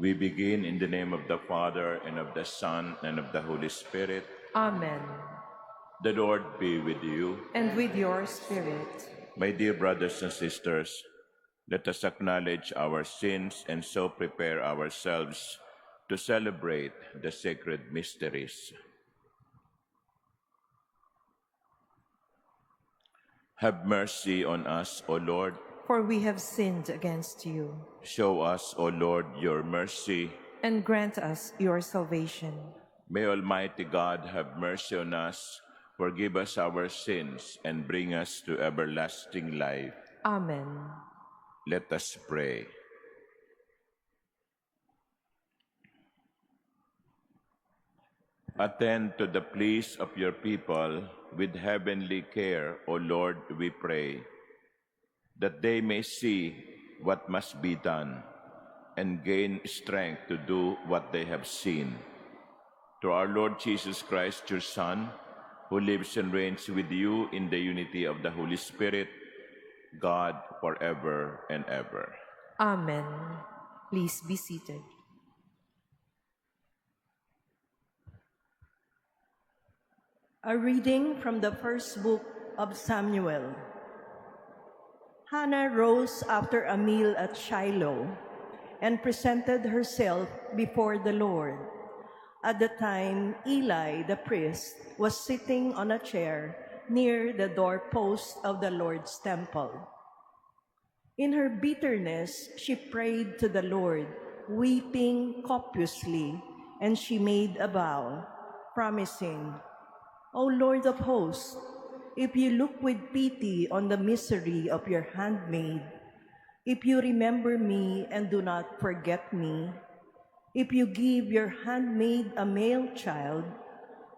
We begin in the name of the Father, and of the Son, and of the Holy Spirit. Amen. The Lord be with you. And with your spirit. My dear brothers and sisters, let us acknowledge our sins and so prepare ourselves to celebrate the sacred mysteries. Have mercy on us, O Lord. For we have sinned against you. Show us, O Lord, your mercy. And grant us your salvation. May Almighty God have mercy on us, forgive us our sins, and bring us to everlasting life. Amen. Let us pray. Attend to the pleas of your people with heavenly care, O Lord, we pray, that they may see what must be done and gain strength to do what they have seen. Through our Lord Jesus Christ, your Son, who lives and reigns with you in the unity of the Holy Spirit, God, forever and ever. Amen. Please be seated. A reading from the first book of Samuel. Hannah rose after a meal at Shiloh and presented herself before the Lord. At the time, Eli the priest was sitting on a chair near the doorpost of the Lord's temple. In her bitterness, she prayed to the Lord, weeping copiously, and she made a vow, promising, O Lord of hosts, if you look with pity on the misery of your handmaid, if you remember me and do not forget me, if you give your handmaid a male child,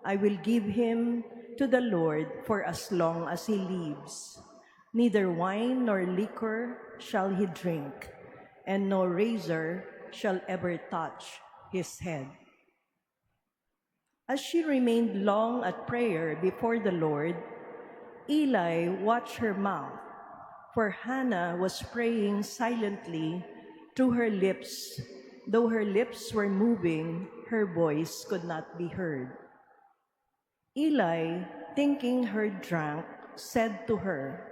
I will give him to the Lord for as long as he lives. Neither wine nor liquor shall he drink, and no razor shall ever touch his head. As she remained long at prayer before the Lord, Eli watched her mouth, for Hannah was praying silently through her lips. Though her lips were moving, her voice could not be heard. Eli, thinking her drunk, said to her,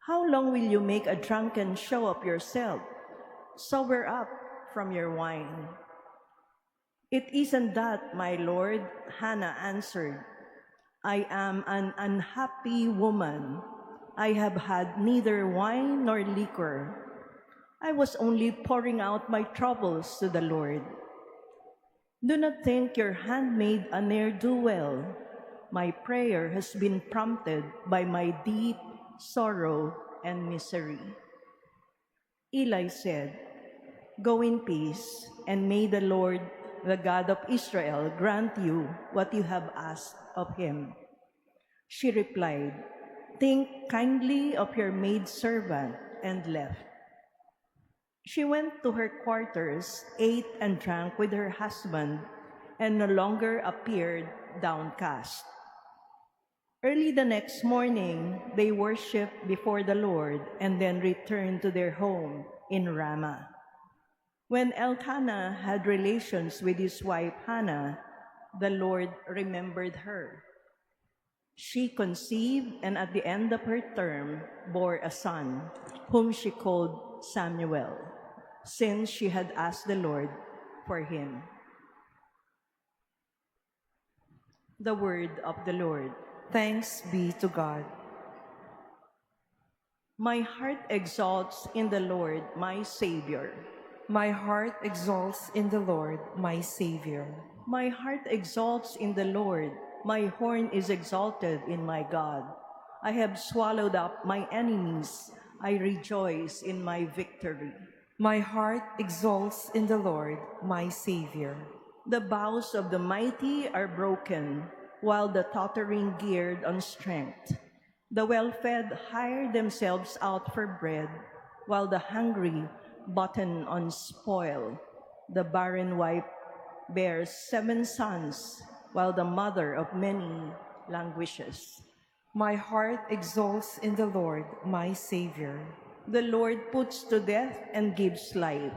How long will you make a drunken show of yourself? Sober up from your wine. It isn't that, my lord, Hannah answered. I am an unhappy woman. I have had neither wine nor liquor. I was only pouring out my troubles to the Lord. Do not think your handmaid a ne'er-do-well. My prayer has been prompted by my deep sorrow and misery. Eli said, Go in peace, and may the Lord, the God of Israel, grant you what you have asked of him. She replied, Think kindly of your maidservant, and left. She went to her quarters, ate and drank with her husband, and no longer appeared downcast. Early the next morning, they worshipped before the Lord and then returned to their home in Ramah. When Elkanah had relations with his wife Hannah, the Lord remembered her. She conceived and at the end of her term bore a son, whom she called Samuel, since she had asked the Lord for him. The word of the Lord. Thanks be to God. My heart exalts in the Lord, my Savior. My heart exalts in the Lord, my Savior. My heart exalts in the Lord. My horn is exalted in my God. I have swallowed up my enemies. I rejoice in my victory. My heart exalts in the Lord, my Savior. The bows of the mighty are broken, while the tottering geared on strength. The well-fed hire themselves out for bread, while the hungry batten on spoil. The barren wife bears 7 sons, while the mother of many languishes. My heart exalts in the Lord, my Savior. The Lord puts to death and gives life.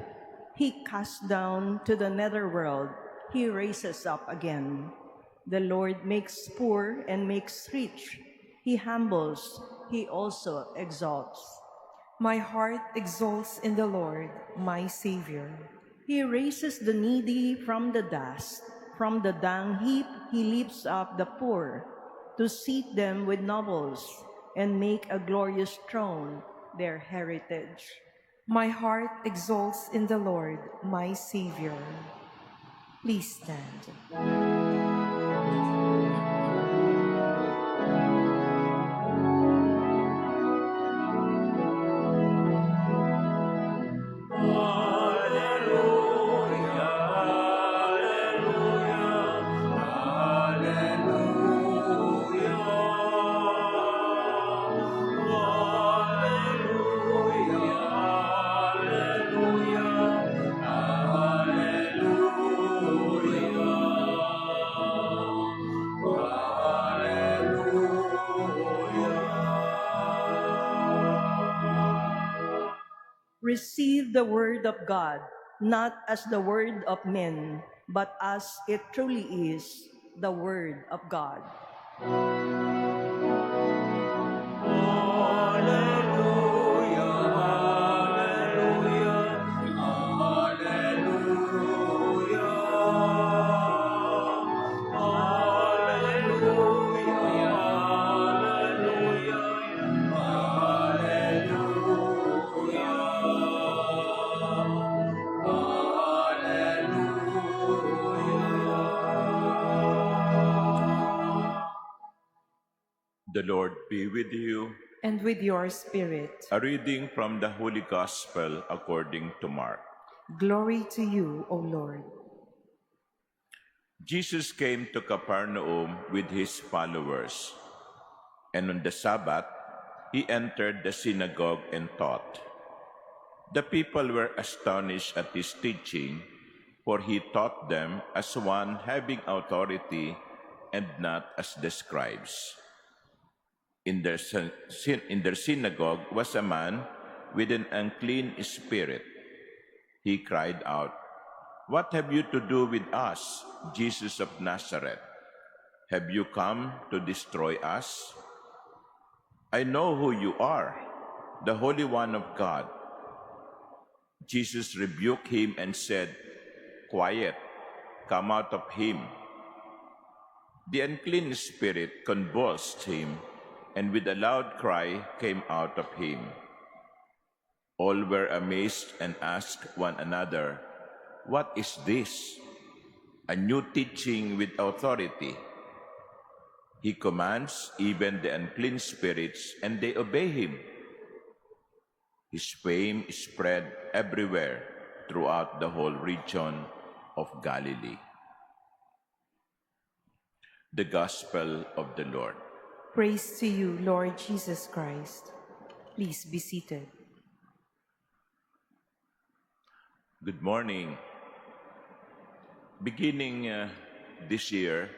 He casts down to the netherworld, he raises up again. The Lord makes poor and makes rich. He humbles, he also exalts. My heart exults in the Lord, my Savior. He raises the needy from the dust. From the dung heap he lifts up the poor, to seat them with nobles and make a glorious throne their heritage. My heart exults in the Lord, my Savior. Please stand. Receive the word of God, not as the word of men, but as it truly is, the word of God. The Lord be with you. And with your spirit. A reading from the Holy Gospel according to Mark. Glory to you, O Lord. Jesus came to Capernaum with his followers, and on the Sabbath he entered the synagogue and taught. The people were astonished at his teaching, for he taught them as one having authority and not as the scribes. In their synagogue was a man with an unclean spirit. He cried out, "What have you to do with us, Jesus of Nazareth? Have you come to destroy us? I know who you are, the Holy One of God." Jesus rebuked him and said, "Quiet, come out of him." The unclean spirit convulsed him, and with a loud cry came out of him. All were amazed and asked one another, "What is this? A new teaching with authority. He commands even the unclean spirits, and they obey him." His fame spread everywhere throughout the whole region of Galilee. The Gospel of the Lord. Praise to you, Lord Jesus Christ. Please be seated. Good morning. Beginning this year,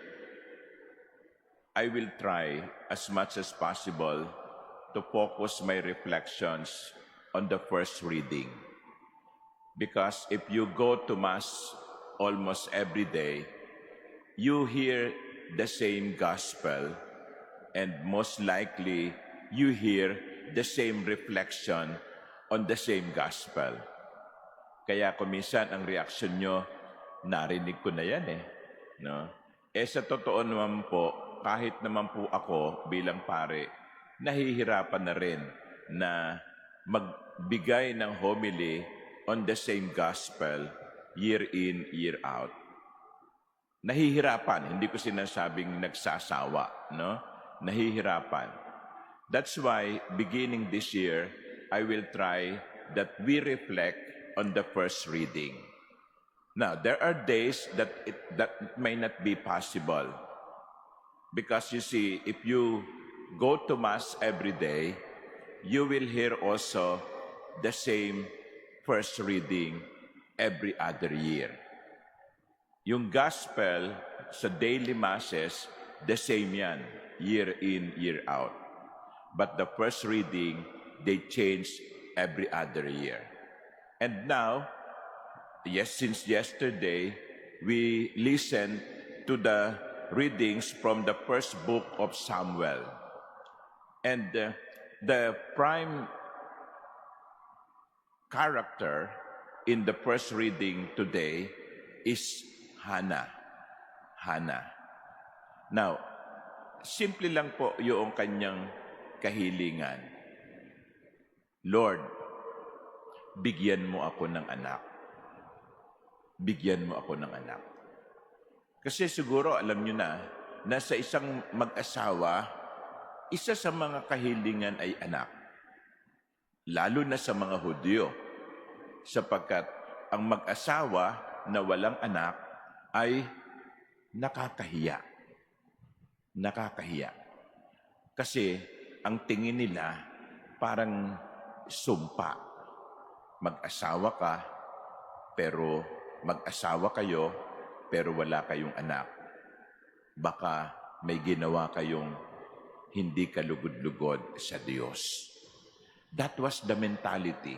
I will try as much as possible to focus my reflections on the first reading. Because if you go to Mass almost every day, you hear the same gospel, and most likely you hear the same reflection on the same gospel. Kaya kung minsan ang reaksyon nyo, narinig ko na yan no? Sa totoo naman po, kahit naman po ako bilang pare, nahihirapan na rin na magbigay ng homily on the same gospel year in, year out. Nahihirapan, hindi ko sinasabing nagsasawa, no? Nahihirapan. That's why, beginning this year, I will try that we reflect on the first reading. Now, there are days that it may not be possible. Because you see, if you go to Mass every day, you will hear also the same first reading every other year. Yung gospel sa daily masses, the same yan, year in, year out. But the first reading, they change every other year. And now, Yes, since yesterday, we listened to the readings from the first book of Samuel. And the prime character in the first reading today is Hannah. Hannah. Now, simple lang po yung kanyang kahilingan. Lord, bigyan mo ako ng anak. Bigyan mo ako ng anak. Kasi siguro alam nyo na sa isang mag-asawa, isa sa mga kahilingan ay anak. Lalo na sa mga Hudyo. Sapagkat ang mag-asawa na walang anak ay nakakahiya. Nakakahiya. Kasi ang tingin nila parang sumpa. Mag-asawa ka, pero mag-asawa kayo, pero wala kayong anak. Baka may ginawa kayong hindi kalugod-lugod sa Diyos. That was the mentality.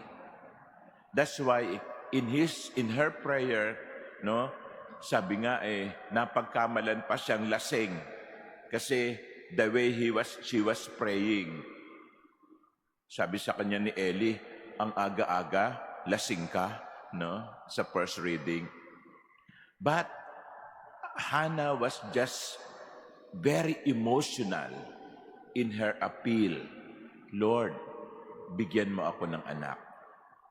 That's why in her prayer, no, sabi nga napagkamalan pa siyang lasing kasi the way she was praying. Sabi sa kanya ni Eli, ang aga-aga, lasing ka, no, sa first reading. But Hannah was just very emotional in her appeal. Lord, bigyan mo ako ng anak.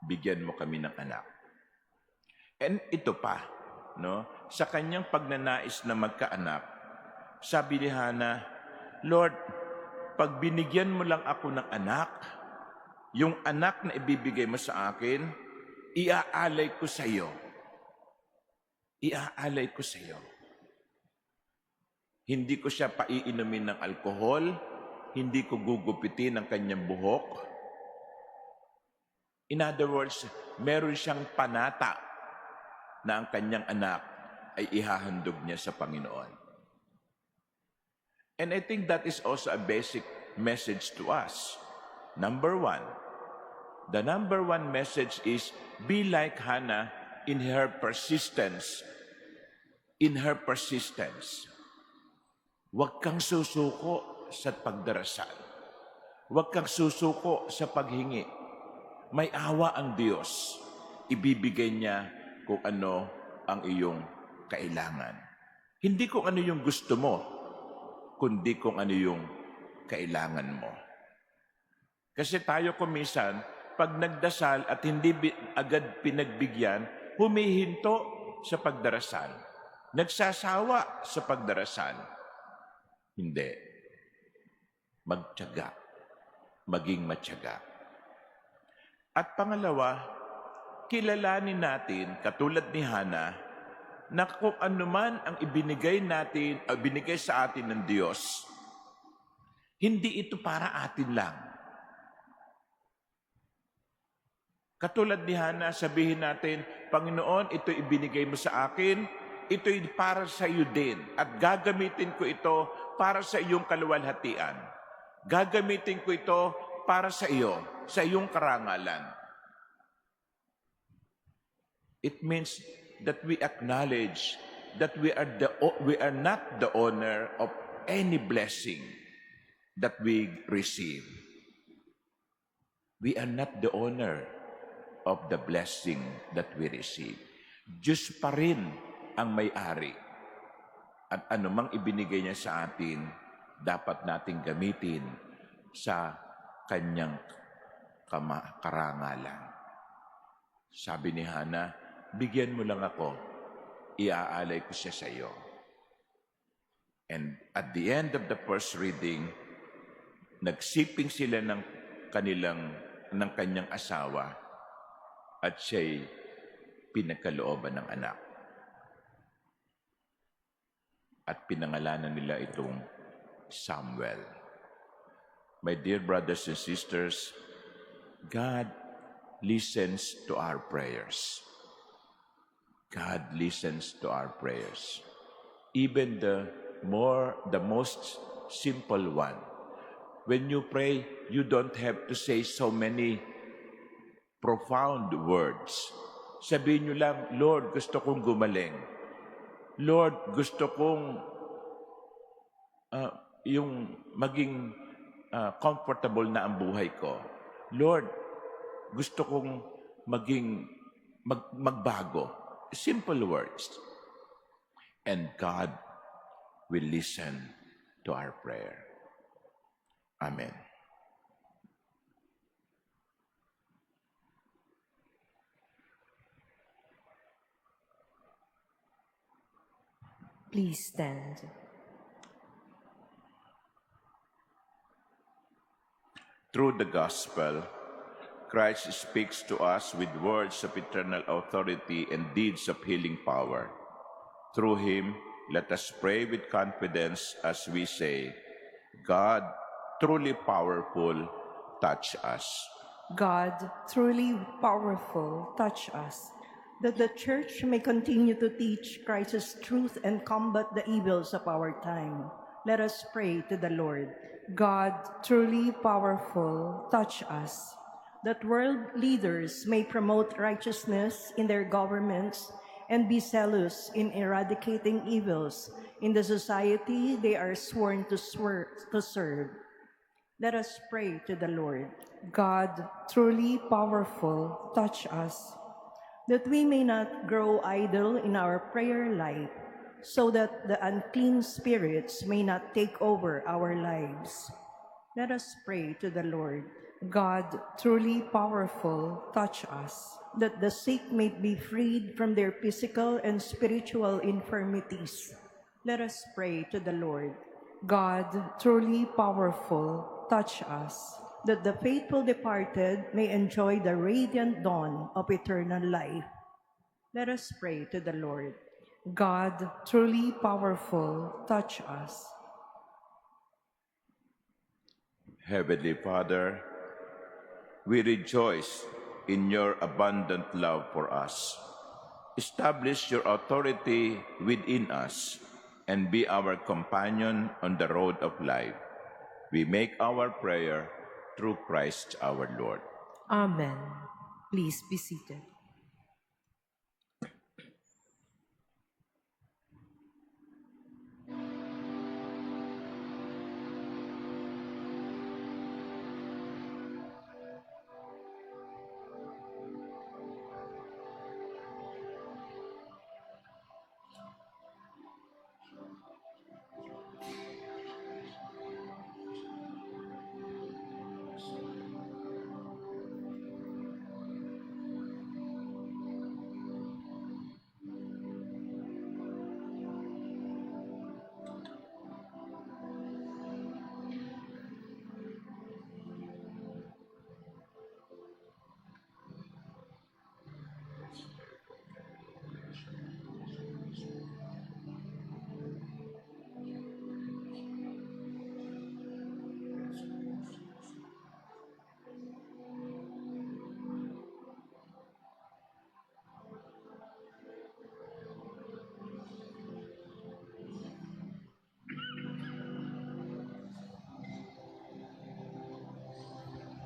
Bigyan mo kami ng anak. And ito pa, no, sa kanyang pagnanais na magkaanak, sabi ni Hannah, Lord, pag binigyan mo lang ako ng anak, yung anak na ibibigay mo sa akin, iaalay ko sa iyo. Iaalay ko sa iyo. Hindi ko siya paiinumin ng alkohol, hindi ko gugupitin ang kanyang buhok. In other words, meron siyang panata na ang kanyang anak ay ihahandog niya sa Panginoon. And I think that is also a basic message to us. Number one, the number one message is be like Hannah in her persistence. In her persistence. Huwag kang susuko sa pagdarasal. Huwag kang susuko sa paghingi. May awa ang Diyos. Ibibigay niya kung ano ang iyong kailangan. Hindi kung ano yung gusto mo, kundi kung ano yung kailangan mo. Kasi tayo kumisan, pag nagdasal at hindi agad pinagbigyan, humihinto sa pagdarasal. Nagsasawa sa pagdarasal. Hindi. Magtiyaga. Maging matyaga. At pangalawa, kilalanin natin, katulad ni Hannah, na kung anuman ang ibinigay natin, o binigay sa atin ng Diyos, hindi ito para atin lang. Katulad ni Hannah, sabihin natin, Panginoon, ito ibinigay mo sa akin, ito'y para sa iyo din. At gagamitin ko ito para sa iyong kaluwalhatian. Gagamitin ko ito para sa iyo, sa iyong karangalan. It means that we acknowledge that we are not the owner of any blessing that we receive. We are not the owner of the blessing that we receive. Diyos pa rin ang may-ari. At anumang ibinigay niya sa atin, dapat nating gamitin sa kanyang karangalan. Sabi ni Hannah, bigyan mo lang ako, iaalay ko siya sa iyo. And at the end of the first reading, nagsiping sila ng kanyang asawa at siya'y pinagkalooban ng anak. At pinangalanan nila itong Samuel. My dear brothers and sisters, God listens to our prayers. God listens to our prayers. Even the most simple one. When you pray, you don't have to say so many profound words. Sabihin nyo lang, Lord, gusto kong gumaling. Lord, gusto kong yung maging comfortable na ang buhay ko. Lord, gusto kong magbago. Simple words. And God will listen to our prayer. Amen. Please stand. Through the gospel, Christ speaks to us with words of eternal authority and deeds of healing power. Through him, let us pray with confidence as we say, God, truly powerful, touch us. God, truly powerful, touch us. That the Church may continue to teach Christ's truth and combat the evils of our time. Let us pray to the Lord. God, truly powerful, touch us. That world leaders may promote righteousness in their governments and be zealous in eradicating evils in the society they are sworn to serve. Let us pray to the Lord. God, truly powerful, touch us. That we may not grow idle in our prayer life, so that the unclean spirits may not take over our lives. Let us pray to the Lord. God, truly powerful, touch us. That the sick may be freed from their physical and spiritual infirmities. Let us pray to the Lord. God, truly powerful, touch us. That the faithful departed may enjoy the radiant dawn of eternal life. Let us pray to the Lord. God, truly powerful, touch us. Heavenly Father, we rejoice in your abundant love for us. Establish your authority within us and be our companion on the road of life. We make our prayer through Christ our Lord. Amen. Please be seated.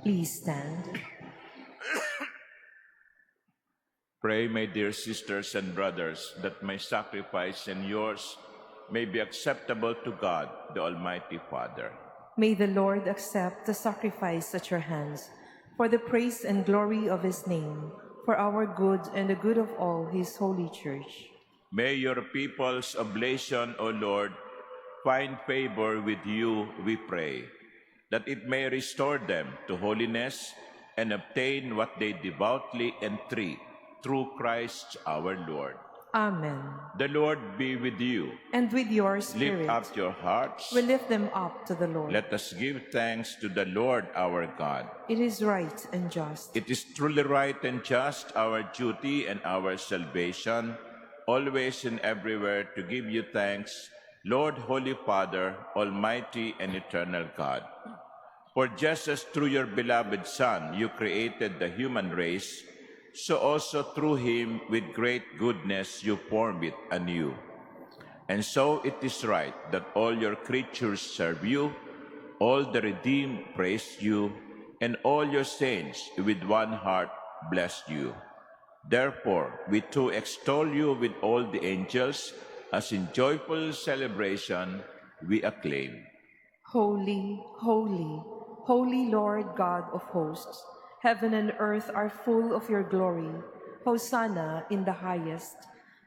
Please stand. Pray, my dear sisters and brothers, that my sacrifice and yours may be acceptable to God, the Almighty Father. May the Lord accept the sacrifice at your hands for the praise and glory of his name, for our good and the good of all his holy church. May your people's oblation, O Lord, find favor with you, we pray, that it may restore them to holiness and obtain what they devoutly entreat through Christ our Lord. Amen. The Lord be with you. And with your spirit, Lift up your hearts. we lift them up to the Lord. Let us give thanks to the Lord our God. It is right and just. It is truly right and just, our duty and our salvation, always and everywhere to give you thanks, Lord, Holy Father, Almighty and eternal God. For just as through your beloved Son you created the human race, so also through him with great goodness you form it anew. And so it is right that all your creatures serve you, all the redeemed praise you, and all your saints with one heart bless you. Therefore, we too extol you with all the angels, as in joyful celebration we acclaim. Holy, holy, holy Lord God of hosts, heaven and earth are full of your glory. Hosanna in the highest.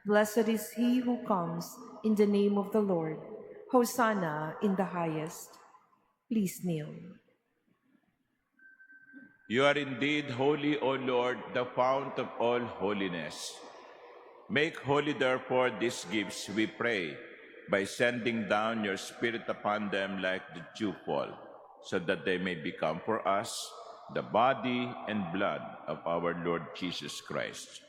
Blessed is he who comes in the name of the Lord. Hosanna in the highest. Please kneel. You are indeed holy, O Lord, the fount of all holiness. Make holy, therefore, these gifts, we pray, by sending down your Spirit upon them like the dewfall, so that they may become for us the body and blood of our Lord Jesus Christ.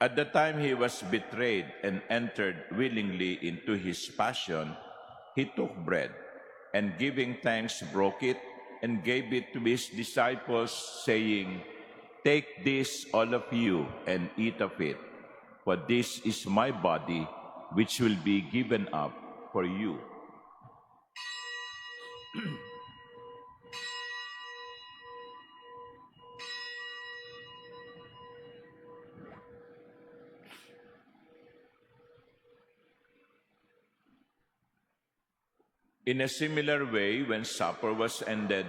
At the time he was betrayed and entered willingly into his passion, he took bread, and giving thanks broke it, and gave it to his disciples, saying, "Take this, all of you, and eat of it, for this is my body, which will be given up for you." In a similar way, when supper was ended,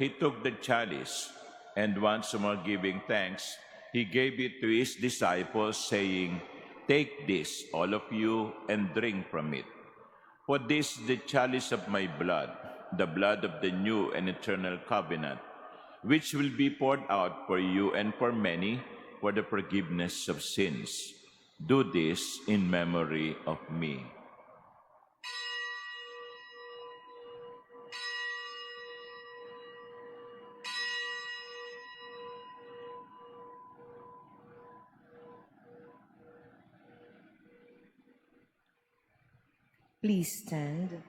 he took the chalice, and once more giving thanks, he gave it to his disciples, saying, "Take this, all of you, and drink from it. For this is the chalice of my blood, the blood of the new and eternal covenant, which will be poured out for you and for many for the forgiveness of sins. Do this in memory of me." Please stand.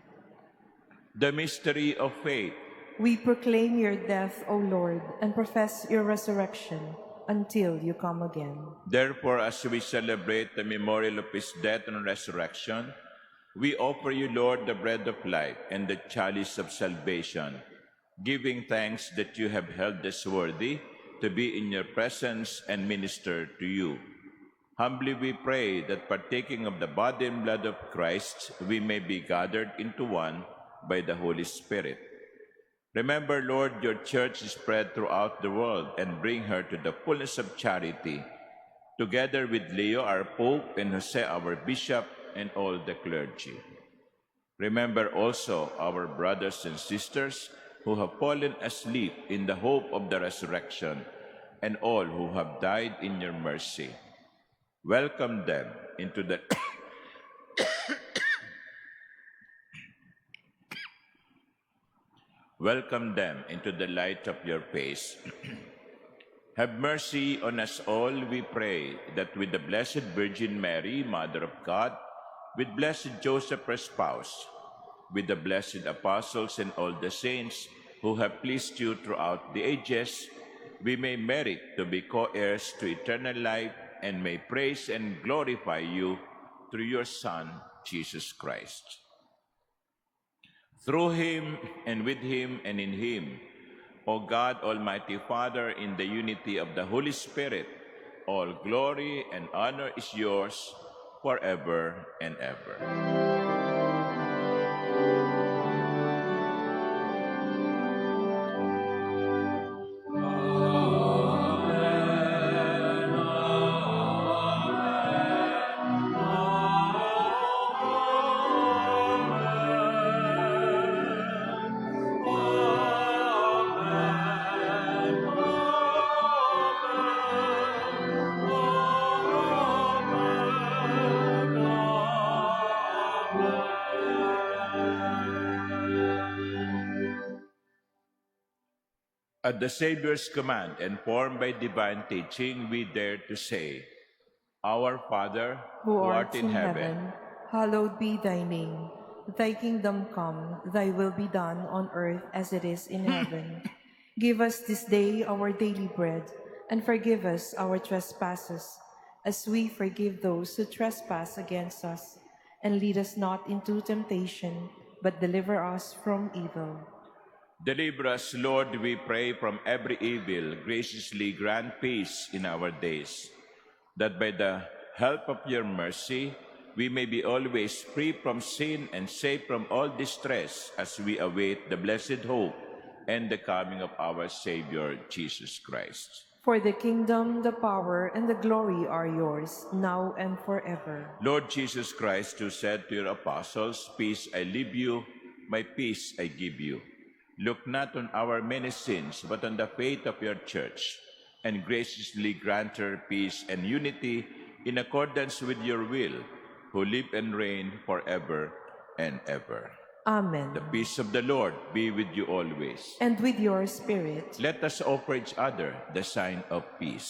The mystery of faith. We proclaim your death, O Lord, and profess your resurrection until you come again. Therefore, as we celebrate the memorial of his death and resurrection, we offer you, Lord, the bread of life and the chalice of salvation, giving thanks that you have held us worthy to be in your presence and minister to you. Humbly we pray that, partaking of the body and blood of Christ, we may be gathered into one by the Holy Spirit. Remember, Lord, your church is spread throughout the world, and bring her to the fullness of charity, together with Leo, our Pope, and Jose, our Bishop, and all the clergy. Remember also our brothers and sisters who have fallen asleep in the hope of the resurrection, and all who have died in your mercy. Welcome them into the Welcome them into the light of your face. Have mercy on us all, we pray, that with the Blessed Virgin Mary, Mother of God, with blessed Joseph, her spouse, with the blessed apostles and all the saints who have pleased you throughout the ages, we may merit to be co-heirs to eternal life, and may praise and glorify you through your Son, Jesus Christ. Through him, and with him, and in him, O God, Almighty Father, in the unity of the Holy Spirit, all glory and honor is yours forever and ever. At the Savior's command and formed by divine teaching, we dare to say, Our Father, Who art in heaven, hallowed be thy name. Thy kingdom come, thy will be done on earth as it is in heaven. Give us this day our daily bread, and forgive us our trespasses, as we forgive those who trespass against us. And lead us not into temptation, but deliver us from evil. Deliver us, Lord, we pray, from every evil. Graciously grant peace in our days, that by the help of your mercy we may be always free from sin and safe from all distress, as we await the blessed hope and the coming of our Savior, Jesus Christ. For the kingdom, the power, and the glory are yours, now and forever. Lord Jesus Christ, who said to your apostles, "Peace I leave you, my peace I give you," look not on our many sins, but on the faith of your church, and graciously grant her peace and unity in accordance with your will, who live and reign forever and ever. Amen. The peace of the Lord be with you always. And with your spirit. Let us offer each other the sign of peace.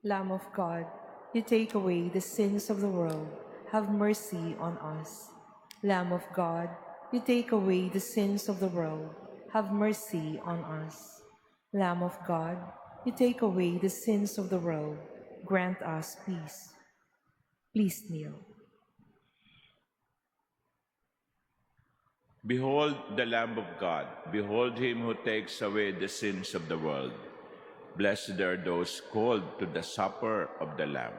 Lamb of God, you take away the sins of the world, have mercy on us. Lamb of God, you take away the sins of the world, have mercy on us. Lamb of God, you take away the sins of the world, grant us peace. Please kneel. Behold the Lamb of God. Behold him who takes away the sins of the world. Blessed are those called to the supper of the Lamb.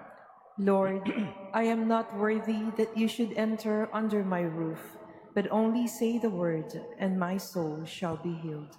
Lord, I am not worthy that you should enter under my roof, but only say the word, and my soul shall be healed.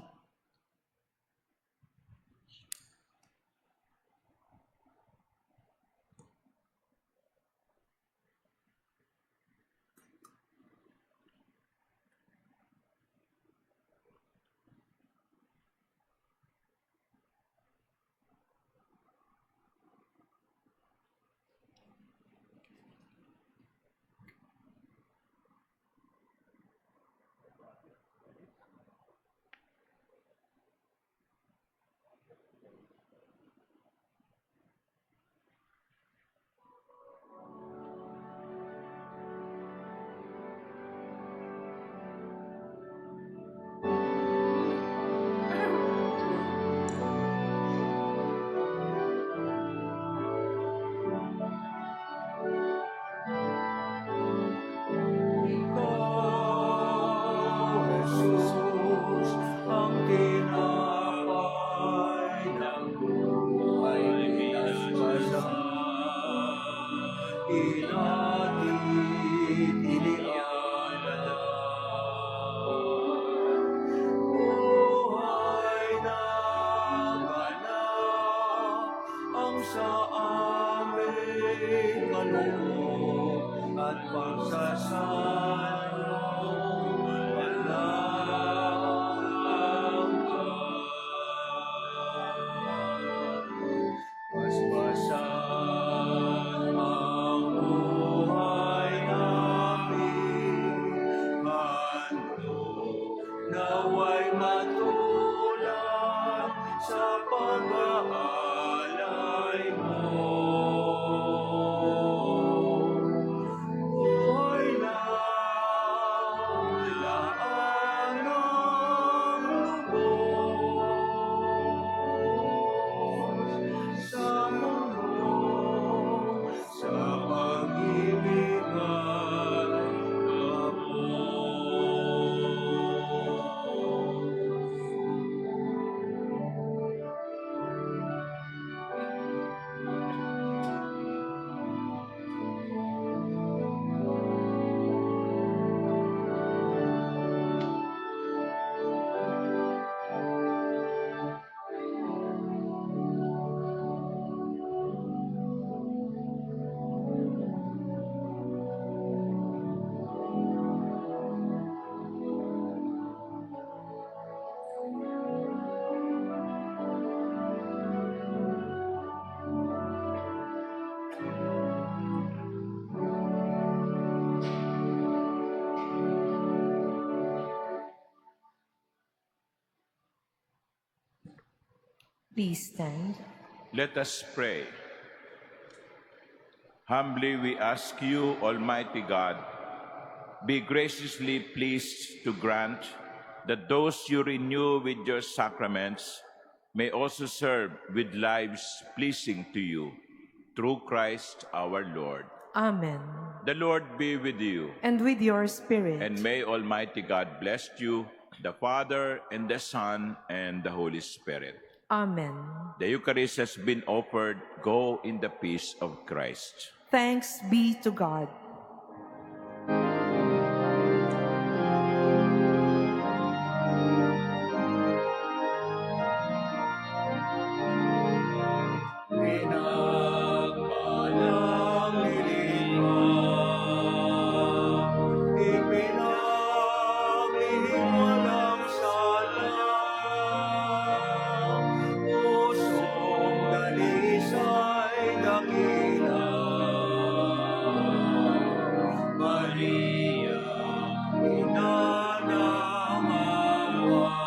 Please stand. Let us pray. Humbly we ask you, Almighty God, be graciously pleased to grant that those you renew with your sacraments may also serve with lives pleasing to you. through Christ our Lord. Amen. The Lord be with you, And with your spirit. and may Almighty God bless you, the Father, and the Son, and the Holy Spirit. Amen. The Eucharist has been offered. Go in the peace of Christ. Thanks be to God. Maria, ina ng awa.